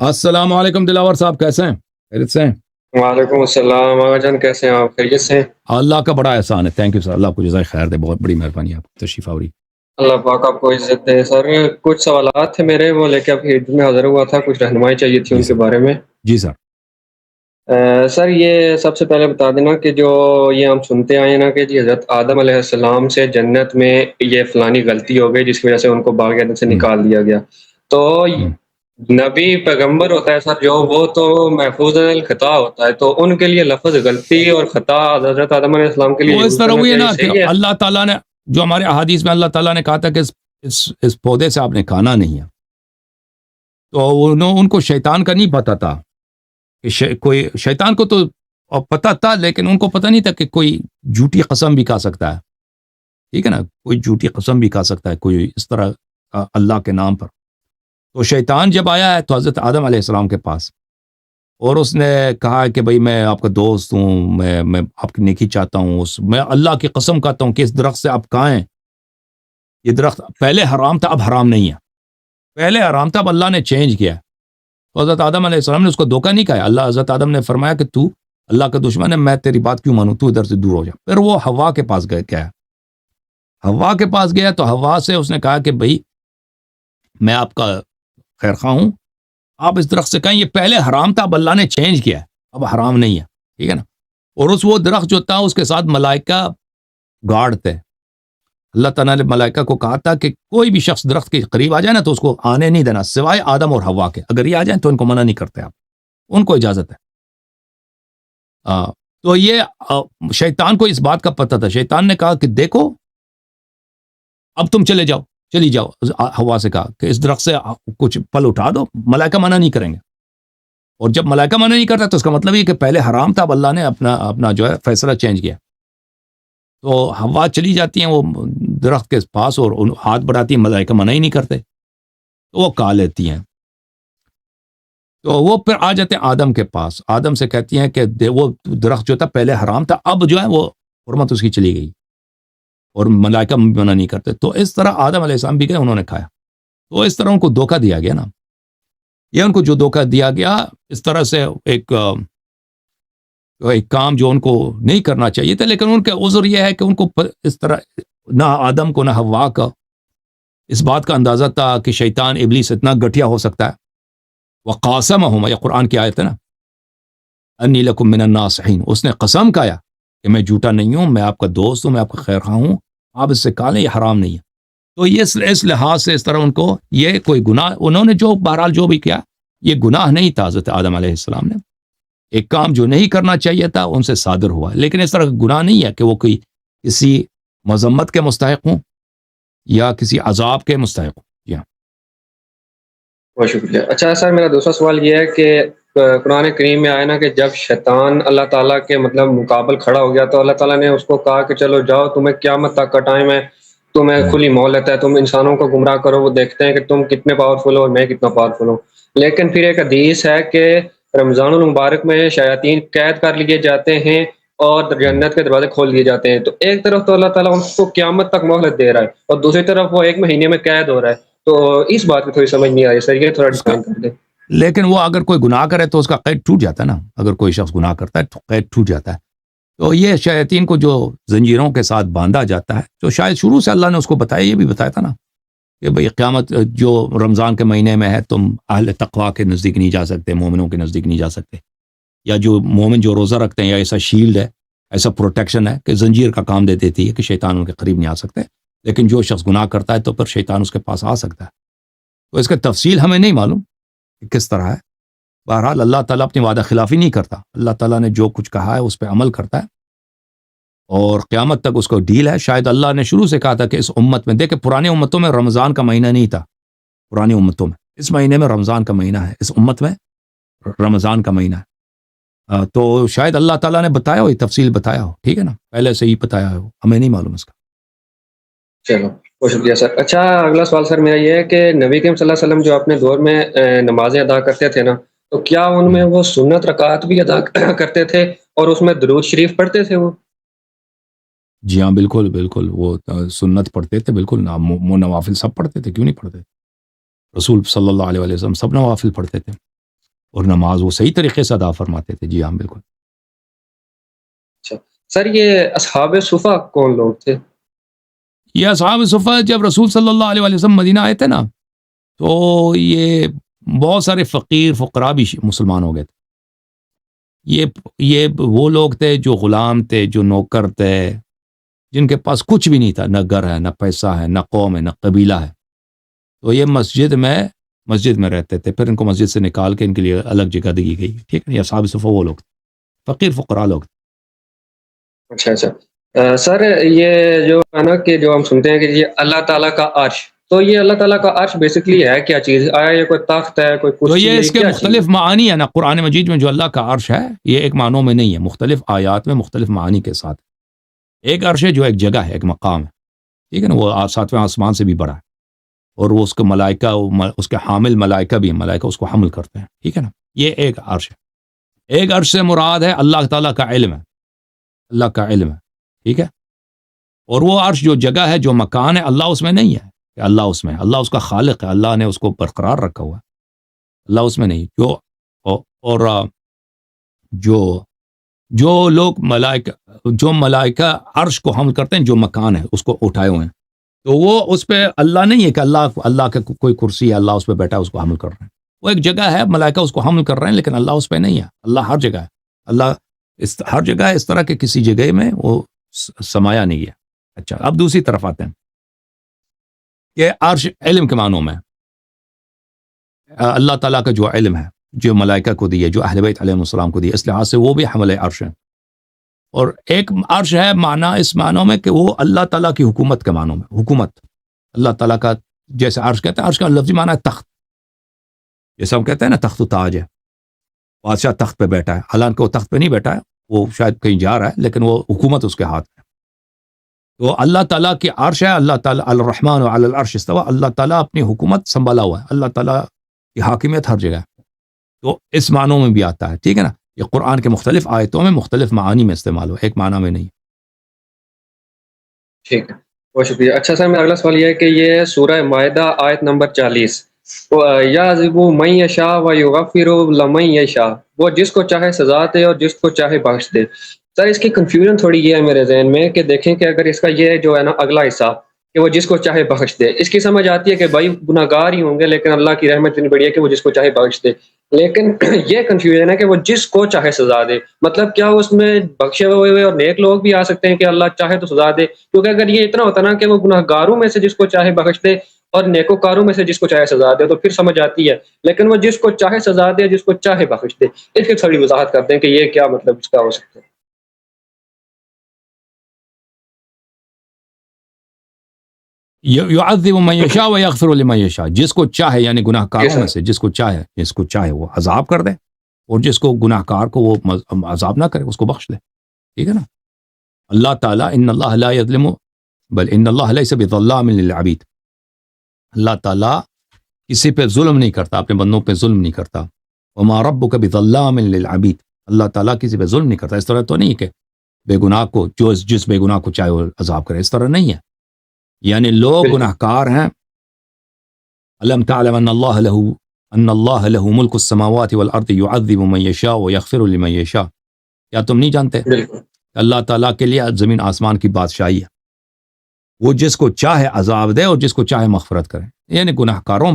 السلام علیکم دلاور صاحب، کیسے ہیں؟ خیریت سے ہیں؟ وعلیکم السلام آغا جان، کیسے ہیں آپ؟ خیریت سے ہیں؟ اللہ کا بڑا احسان ہے، تھینک یو سر، اللہ آپ کو جزائے خیر دے، بہت بڑی مہربانی ہے آپ کی تشریف آوری۔ اللہ پاک آپ کو عزت دے سر۔ کچھ سوالات تھے میرے، وہ لے کے آپ کی خدمت میں حاضر ہوا تھا، کچھ رہنمائی چاہیے تھی جی ان کے سر، بارے میں۔ جی سر۔ سر یہ سب سے پہلے بتا دینا کہ جو یہ ہم سنتے آئے ہیں نا کہ جی حضرت آدم علیہ السلام سے جنت میں یہ فلانی غلطی ہو گئی جس کی وجہ سے ان کو باغ جنت سے نکال دیا گیا، تو نبی پیغمبر ہوتا ہے سر جو، وہ تو محفوظ الخطا ہوتا ہے، تو ان کے لیے لفظ غلطی اور خطا حضرت آدم علیہ السلام کے لیے تو اس یوز طرح کرنا ہوئی ہے کیا یہ نا کہ صحیح ہے؟ اللہ تعالیٰ نے جو ہمارے احادیث میں اللہ تعالیٰ نے کہا تھا کہ اس پودے سے آپ نے کھانا نہیں ہے، تو ان کو شیطان کا نہیں پتا تھا کہ کوئی شیطان کو تو پتا تھا، لیکن ان کو پتا نہیں تھا کہ کوئی جھوٹی قسم بھی کھا سکتا ہے، ٹھیک ہے نا، کوئی جھوٹی قسم بھی کھا سکتا ہے کوئی اس طرح اللہ کے نام پر۔ تو شیطان جب آیا ہے تو حضرت آدم علیہ السلام کے پاس، اور اس نے کہا کہ بھئی میں آپ کا دوست ہوں، میں آپ کی نیکی چاہتا ہوں، میں اللہ کی قسم کھاتا ہوں کہ اس درخت سے آپ کھائیں، یہ درخت پہلے حرام تھا اب حرام نہیں ہے، پہلے حرام تھا اب اللہ نے چینج کیا۔ تو حضرت آدم علیہ السلام نے اس کو دھوکہ نہیں کہا، اللہ حضرت آدم نے فرمایا کہ تو اللہ کا دشمن ہے، میں تیری بات کیوں مانوں، تو ادھر سے دور ہو جا۔ پھر وہ حوا کے پاس گیا، حوا کے پاس گیا تو حوا سے اس نے کہا کہ بھئی میں آپ کا خیر خواہ ہوں، آپ اس درخت سے کہیں، یہ پہلے حرام تھا اب اللہ نے چینج کیا ہے، اب حرام نہیں ہے، ٹھیک ہے نا۔ اور وہ درخت جو تھا اس کے ساتھ ملائکہ گارڈ تھے، اللہ تعالیٰ نے ملائکہ کو کہا تھا کہ کوئی بھی شخص درخت کے قریب آ جائے نا تو اس کو آنے نہیں دینا سوائے آدم اور حوا کے، اگر یہ آ جائیں تو ان کو منع نہیں کرتے آپ، ان کو اجازت ہے۔ تو یہ شیطان کو اس بات کا پتہ تھا، شیطان نے کہا کہ دیکھو اب تم چلی جاؤ، حوا سے کہا کہ اس درخت سے کچھ پھل اٹھا دو، ملائکہ منع نہیں کریں گے، اور جب ملائکہ منع نہیں کرتا تو اس کا مطلب یہ کہ پہلے حرام تھا اب اللہ نے اپنا جو ہے فیصلہ چینج کیا۔ تو حوا چلی جاتی ہیں وہ درخت کے پاس اور ہاتھ بڑھاتی ہیں، ملائکہ منع ہی نہیں کرتے تو وہ کھا لیتی ہیں۔ تو وہ پھر آ جاتے ہیں آدم کے پاس، آدم سے کہتی ہیں کہ وہ درخت جو تھا پہلے حرام تھا، اب جو ہے وہ حرمت اس کی چلی گئی اور ملائکہ منع نہیں کرتے۔ تو اس طرح آدم علیہ السلام بھی گئے، انہوں نے کھایا، تو اس طرح ان کو دھوکہ دیا گیا نا، یہ ان کو جو دھوکہ دیا گیا اس طرح سے ایک کام جو ان کو نہیں کرنا چاہیے تھا، لیکن ان کا عذر یہ ہے کہ ان کو اس طرح نہ آدم کو نہ حوا کا اس بات کا اندازہ تھا کہ شیطان ابلیس اتنا گٹھیا ہو سکتا ہے۔ وقاسمہما، یہ قرآن کی آیت ہے نا، انی لکم من الناصحین، اس نے قسم کھایا کہ میں جھوٹا نہیں ہوں، میں آپ کا دوست ہوں، میں آپ کا خیر خواہ ہوں، آپ اس سے کھا لیں، یہ حرام نہیں ہے۔ تو یہ اس لحاظ سے اس طرح ان کو یہ کوئی گناہ، انہوں نے جو بہرحال جو بھی کیا یہ گناہ نہیں تھا، حضرت آدم علیہ السلام نے ایک کام جو نہیں کرنا چاہیے تھا ان سے صادر ہوا، لیکن اس طرح گناہ نہیں ہے کہ وہ کوئی کسی مذمت کے مستحق ہوں یا کسی عذاب کے مستحق ہوں۔ جی ہاں، بہت شکریہ۔ اچھا سر، میرا دوسرا سوال یہ ہے کہ قرآن کریم میں آیا نا کہ جب شیطان اللہ تعالیٰ کے مقابل کھڑا ہو گیا تو اللہ تعالیٰ نے اس کو کہا کہ چلو جاؤ، تمہیں قیامت تک کا ٹائم ہے، تمہیں کھلی مہلت ہے، تم انسانوں کو گمراہ کرو، وہ دیکھتے ہیں کہ تم کتنے پاورفل ہو اور میں کتنا پاورفل ہوں۔ لیکن پھر ایک حدیث ہے کہ رمضان المبارک میں شیاطین قید کر لیے جاتے ہیں اور جنت کے دروازے کھول دیے جاتے ہیں، تو ایک طرف تو اللہ تعالیٰ ان کو قیامت تک مہلت دے رہا ہے اور دوسری طرف وہ 1 مہینے میں قید ہو رہا ہے، تو اس بات کی تھوڑی سمجھ نہیں آ رہی سر، یہ تھوڑا اس کا ڈیفائن کر دیں۔ لیکن وہ اگر کوئی گناہ کرے تو اس کا قید ٹوٹ جاتا ہے نا، اگر کوئی شخص گناہ کرتا ہے تو قید ٹوٹ جاتا ہے۔ تو یہ شیاطین کو جو زنجیروں کے ساتھ باندھا جاتا ہے، تو شاید شروع سے اللہ نے اس کو بتایا، یہ بھی بتایا تھا نا کہ بھئی قیامت جو رمضان کے مہینے میں ہے تم اہل تقویٰ کے نزدیک نہیں جا سکتے، مومنوں کے نزدیک نہیں جا سکتے، یا جو مومن جو روزہ رکھتے ہیں، یا ایسا شیلڈ ہے، ایسا پروٹیکشن ہے کہ زنجیر کا کام دے دیتی ہے کہ شیطان ان کے قریب نہیں آ سکتے، لیکن جو شخص گناہ کرتا ہے تو پھر شیطان اس کے پاس آ سکتا ہے۔ تو اس کا تفصیل ہمیں نہیں معلوم کہ کس طرح ہے، بہرحال اللہ تعالیٰ اپنی وعدہ خلافی نہیں کرتا، اللہ تعالیٰ نے جو کچھ کہا ہے اس پہ عمل کرتا ہے اور قیامت تک اس کو ڈیل ہے۔ شاید اللہ نے شروع سے کہا تھا کہ اس امت میں، دیکھیں پرانی امتوں میں رمضان کا مہینہ نہیں تھا، پرانی امتوں میں اس مہینے میں رمضان کا مہینہ ہے، اس امت میں رمضان کا مہینہ ہے، تو شاید اللہ تعالیٰ نے بتایا ہو، یہ تفصیل بتایا ہو، ٹھیک ہے نا، پہلے سے ہی بتایا ہو، ہمیں نہیں معلوم اس کا۔ چلو بہت شکریہ سر۔ اچھا اگلا سوال سر میرا یہ ہے کہ نبی کریم صلی اللہ علیہ وسلم جو اپنے دور میں نمازیں ادا کرتے تھے نا، تو کیا ان میں وہ سنت رکعات بھی ادا کرتے تھے اور اس میں درود شریف پڑھتے تھے وہ؟ جی ہاں، بالکل بالکل، وہ سنت پڑھتے تھے، بالکل، نوافل سب پڑھتے تھے، کیوں نہیں پڑھتے؟ رسول صلی اللہ علیہ وسلم سب نوافل پڑھتے تھے۔ اور نماز وہ صحیح طریقے سے ادا فرماتے تھے. جی ہاں بالکل. اچھا سر، یہ اصحاب صفا کون لوگ تھے؟ یہ اصحاب صفہ جب رسول صلی اللہ علیہ وسلم مدینہ آئے تھے نا، تو یہ بہت سارے فقیر فقراء بھی مسلمان ہو گئے تھے. یہ وہ لوگ تھے جو غلام تھے، جو نوکر تھے، جن کے پاس کچھ بھی نہیں تھا، نہ گھر ہے، نہ پیسہ ہے، نہ قوم ہے، نہ قبیلہ ہے. تو یہ مسجد میں رہتے تھے. پھر ان کو مسجد سے نکال کے ان کے لیے الگ جگہ دی گئی. ٹھیک ہے، یہ اصحاب صفہ وہ لوگ تھے، فقیر فقراء لوگ تھے. اچھا سر، یہ جو ہے نا کہ جو ہم سنتے ہیں کہ یہ اللہ تعالیٰ کا عرش، تو یہ اللہ تعالیٰ کا عرش بیسکلی ہے کیا چیز؟ آیا یہ کوئی تخت ہے، کوئی تو کرسی یہ ہے، اس کے کیا چیز مختلف معانی ہے نا. قرآن مجید میں جو اللہ کا عرش ہے یہ ایک معنوں میں نہیں ہے، مختلف آیات میں مختلف معانی کے ساتھ. ایک عرش ہے جو ایک جگہ ہے، ایک مقام ہے. ٹھیک ہے نا، وہ ساتویں آسمان سے بھی بڑا ہے، اور وہ اس کے ملائکہ، اس کے حامل ملائکہ بھی ہیں، ملائکہ اس کو حمل کرتے ہیں. ٹھیک ہے نا، یہ ایک عرش ہے. ایک عرش سے مراد ہے اللہ تعالیٰ کا علم ہے، اللہ کا علم ہے. ٹھیک ہے، اور وہ عرش جو جگہ ہے، جو مکان ہے، اللہ اس میں نہیں ہے کہ اللہ اس میں ہے. اللہ اس کا خالق ہے، اللہ نے اس کو برقرار رکھا ہوا ہے، اللہ اس میں نہیں. اور جو لوگ ملائکہ عرش کو حمل کرتے ہیں، جو مکان ہے اس کو اٹھائے ہوئے ہیں، تو وہ اس پہ اللہ نہیں ہے کہ اللہ کا کوئی کرسی ہے، اللہ اس پہ بیٹھا ہے اس کو حمل کر رہے ہیں. وہ ایک جگہ ہے، ملائکہ اس کو حمل کر رہے ہیں، لیکن اللہ اس پہ نہیں ہے. اللہ ہر جگہ ہے، اللہ ہر جگہ ہے. اس طرح کے کسی جگہ میں وہ سمایا نہیں ہے. اچھا، اب دوسری طرف آتے ہیں کہ عرش علم کے معنوں میں اللہ تعالیٰ کا جو علم ہے، جو ملائکہ کو دیے، جو اہل بیت علیہ السلام کو دیے، اس لحاظ سے وہ بھی حمل عرش ہے. اور ایک عرش ہے معنی اس معنوں میں کہ وہ اللہ تعالیٰ کی حکومت کے معنوں میں، حکومت اللہ تعالیٰ کا. جیسے عرش کہتے ہیں، عرش کا لفظی معنی ہے تخت. جیسے ہم کہتے ہیں نا تخت و تاج ہے، بادشاہ تخت پہ بیٹھا ہے، حالانکہ وہ تخت پہ نہیں بیٹھا ہے، وہ شاید کہیں جا رہا ہے، لیکن وہ حکومت اس کے ہاتھ میں. تو اللہ تعالیٰ کی عرش ہے، اللہ تعالیٰ الرحمن علی العرش استوى، اللہ تعالیٰ اپنی حکومت سنبھالا ہوا ہے، اللہ تعالیٰ کی حاکمیت ہر جگہ ہے. تو اس معنوں میں بھی آتا ہے. ٹھیک ہے نا، یہ قرآن کے مختلف آیتوں میں مختلف معانی میں استعمال ہو، ایک معنی میں نہیں. ٹھیک ہے، بہت شکریہ. اچھا سر، میرا اگلا سوال یہ ہے کہ یہ سورہ مائدہ آیت نمبر 40، یعذب من یشاء و یغفر لمن یشاء، وہ جس کو چاہے سزا دے اور جس کو چاہے بخش دے. سر اس کی کنفیوژن تھوڑی یہ ہے میرے ذہن میں کہ دیکھیں کہ اگر اس کا یہ جو ہے نا اگلا حصہ کہ وہ جس کو چاہے بخش دے، اس کی سمجھ آتی ہے کہ بھائی گناہ گار ہی ہوں گے، لیکن اللہ کی رحمت اتنی بڑی ہے کہ وہ جس کو چاہے بخش دے. لیکن یہ کنفیوژن ہے کہ وہ جس کو چاہے سزا دے، مطلب کیا اس میں بخشے ہوئے اور نیک لوگ بھی آ سکتے ہیں کہ اللہ چاہے تو سزا دے؟ کیونکہ اگر یہ اتنا ہوتا نا کہ وہ گناہ گاروں میں سے جس کو چاہے بخش دے اور نیکوکاروں میں سے جس کو چاہے سزا دے، تو پھر سمجھ آتی ہے. لیکن وہ جس کو چاہے سزا دے، جس کو چاہے بخش دے، اس کی تھوڑی وضاحت کرتے ہیں کہ یہ کیا مطلب اس کا ہو سکتا ہے. یعذب من یشاء و یغفر لمن یشاء، جس کو چاہے یعنی گناہ کاروں میں سے جس کو چاہے وہ عذاب کر دے، اور جس کو گناہ کار کو وہ عذاب نہ کرے، اس کو بخش دے. ٹھیک ہے نا. اللہ تعالیٰ ان اللہ لا یظلم بل ان اللہ لیس بظلام للعبید، اللہ تعالیٰ کسی پہ ظلم نہیں کرتا، اپنے بندوں پہ ظلم نہیں کرتا. وما ربک بظلام للعبید، اللہ تعالیٰ کسی پہ ظلم نہیں کرتا. اس طرح تو نہیں کہ بے گناہ کو جس بے گناہ کو چاہے وہ عذاب کرے، اس طرح نہیں ہے. یعنی لوگ گناہ کار ہیں. الم تعلم ان اللہ له ملک السماوات والارض يعذب من يشاء ويغفر لمن يشاء، کیا تم نہیں جانتے اللہ تعالیٰ کے لیے زمین آسمان کی بادشاہی ہے، وہ جس کو چاہے عذاب دے اور جس کو چاہے مغفرت کرے. یعنی گناہ کاروں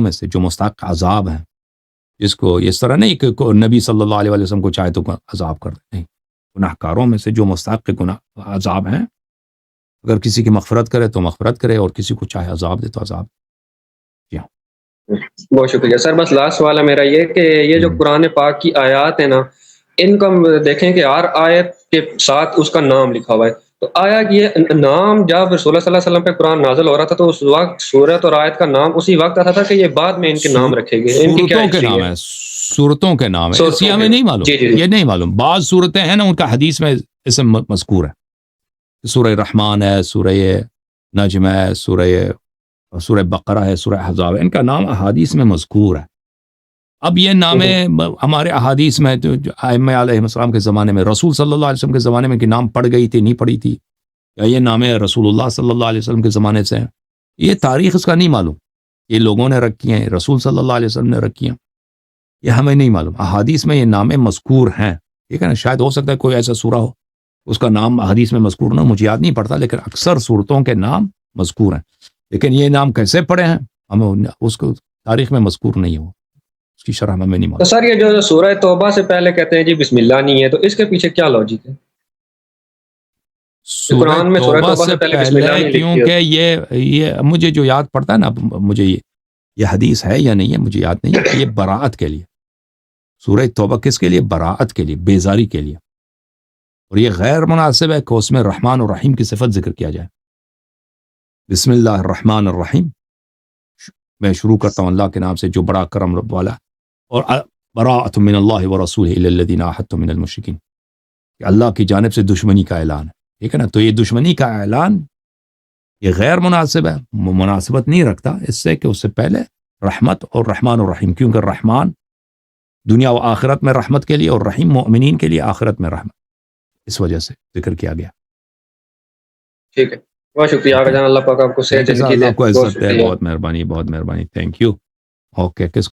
میں سے جو مستحق عذاب ہیں، جس کو اس طرح نہیں کہ نبی صلی اللہ علیہ وسلم کو چاہے تو عذاب کر دے، نہیں، گناہ کاروں میں سے جو مستحق گناہ عذاب ہیں، اگر کسی کی مغفرت کرے تو مغفرت کرے، اور کسی کو چاہے عذاب دے تو عذاب دے. بہت شکریہ سر. بس لاسٹ سوال ہے میرا یہ کہ یہ جو قرآن پاک کی آیات ہیں نا، ان کو ہم دیکھیں کہ ہر آیت کے ساتھ اس کا نام لکھا ہوا ہے. تو آیا یہ نام جب رسول اللہ صلی اللہ علیہ وسلم پہ قرآن نازل ہو رہا تھا تو اس وقت سورت اور آیت کا نام اسی وقت آتا تھا کہ یہ بعد میں ان کے نام رکھے گئے؟ ان کی کیا صورتوں کے نام ہے، اس ہمیں نہیں معلوم. یہ نہیں معلوم. بعض صورتیں ہیں نا ان کا حدیث میں اسم مذکور ہے، سورہ رحمان ہے، سورہ نجم ہے، سورہ بقرہ ہے، سورہ احزاب ہے، ان کا نام احادیث میں مذکور ہے. اب یہ نام ہمارے احادیث میں جو ائمہ علیہ السلام کے زمانے میں، رسول صلی اللہ علیہ وسلم کے زمانے میں کہ نام پڑ گئی تھی نہیں پڑی تھی، یا یہ نام رسول اللہ صلی اللہ علیہ وسلم کے زمانے سے ہے، یہ تاریخ اس کا نہیں معلوم یہ لوگوں نے رکھی ہیں، رسول صلی اللہ علیہ وسلم نے رکھی ہیں، یہ ہمیں نہیں معلوم. احادیث میں یہ نام مذکور ہیں، ٹھیک ہے نا. شاید ہو سکتا ہے کوئی ایسا سورہ ہو اس کا نام احادیث میں مذکور نہ ہو، مجھے یاد نہیں پڑتا، لیکن اکثر صورتوں کے نام مذکور ہیں. لیکن یہ نام کیسے پڑے ہیں ہمیں اس کو تاریخ میں مذکور نہیں ہو، اس کی شرح ہمیں نہیں تو معلوم. سر یہ جو سورہ توبہ سے پہلے کہتے ہیں جی بسم اللہ نہیں ہے، تو اس کے پیچھے کیا لاجک ہے؟ سورہ قرآن میں سورہ توبہ توبہ سے سے پہلے بسم اللہ پہلے نہیں لکھی کیونکہ ہوتی. یہ مجھے جو یاد پڑتا ہے نا، مجھے یہ حدیث ہے یا نہیں ہے مجھے یاد نہیں ہے کہ یہ براءت کے لیے، سورہ توبہ کس کے لیے؟ براءت کے لیے، بیزاری کے لیے. اور یہ غیر مناسب ہے کہ اس میں رحمان اور رحیم کی صفت ذکر کیا جائے. بسم اللہ الرحمن الرحیم، میں شروع کرتا ہوں اللہ کے نام سے جو بڑا کرم رب والا، اور براءۃ من اللہ ورسولہ الی الذین عاہدتم من المشرکین، کہ اللہ کی جانب سے دشمنی کا اعلان ہے. ٹھیک ہے نا. تو یہ دشمنی کا اعلان یہ غیر مناسب ہے، مناسبت نہیں رکھتا اس سے کہ اس سے پہلے رحمت اور رحمان اور رحیم، کیونکہ رحمان دنیا و آخرت میں رحمت کے لیے اور رحیم مؤمنین کے لیے آخرت میں رحمت، اس وجہ سے ذکر کیا گیا. ٹھیک ہے، بہت شکریہ آقا جان، اللہ پاک آپ کو صحت اللہ زندگی دے. آپ کو بہت عزت دے. شکریہ. بہت مہربانی، بہت مہربانی. Thank you. اوکے. کس